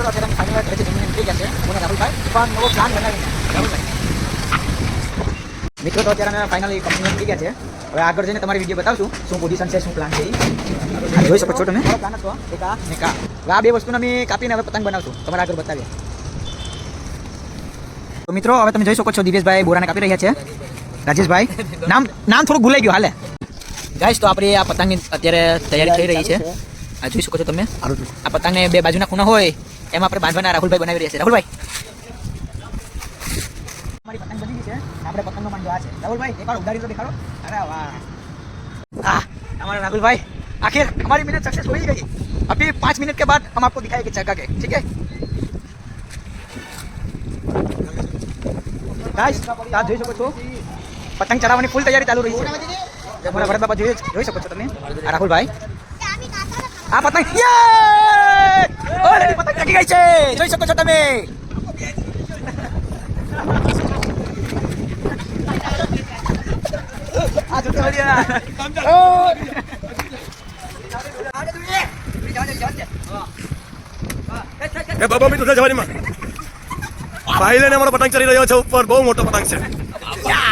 અત્યારે ફાઇનલ ઘરેથી જમીને થઈ ગયા છે મને રાહુલભાઈ પણ નવો પ્લાન બનાવીને રાહુલભાઈ મિત્રો તો અત્યારે અમે ફાઇનલી કંપની થઈ ગયા છે હવે આગળ જઈને તમારી વિડીયો બતાવશું શું પોઝિશન છે શું પ્લાન છે જોઈ શકો છો તમે પ્લાન હતો એક આ ને કા હવે આ બે વસ્તુને અમે કાપીને હવે પતંગ બનાવશું તમારે આગળ બતાવીએ તો મિત્રો હવે તમે જોઈ શકો છો દિવેશભાઈ બોરાને કાપી રહ્યા છે રાજેશભાઈ નામ થોડું ભૂલાઈ ગયું હાલે ગાઈસ તો આપણે આ પતંગની અત્યારે તૈયારી થઈ રહી છે આ જોઈ શકો છો તમે આ પતંગને બે બાજુના ખૂણા હોય એમાં આપણે બાંધવાના રાહુલભાઈ બનાવી રહ્યા છે રાહુલભાઈ અમારી પતંગ બની ગઈ છે આપણે પતંગનો માંડો આ છે રાહુલભાઈ એકવાર ઉડાડી તો દેખાડો અરે વાહ हमारा राहुल भाई आखिर हमारी मेहनत सक्सेस हो ही गई अभी 5 मिनट के बाद हम आपको दिखाएंगे चक्का के ठीक है गाइस आप જોઈ શકો છો પતંગ ચડાવવાની ફૂલ તૈયારી ચાલુ રહી છે અમારા ભરત બાપા જોઈ શકો છો તમે આ રાહુલ ભાઈ આ પતંગ ઓલરેડી પતંગ ચડી ગઈ છે જોઈ શકો છો તમે આ જો તોડિયા એ બાબા મિત્રો જવાની માં ભાઈ લઈને અમારો પતંગ ચડી રહ્યો છે ઉપર બહુ મોટો પતંગ છે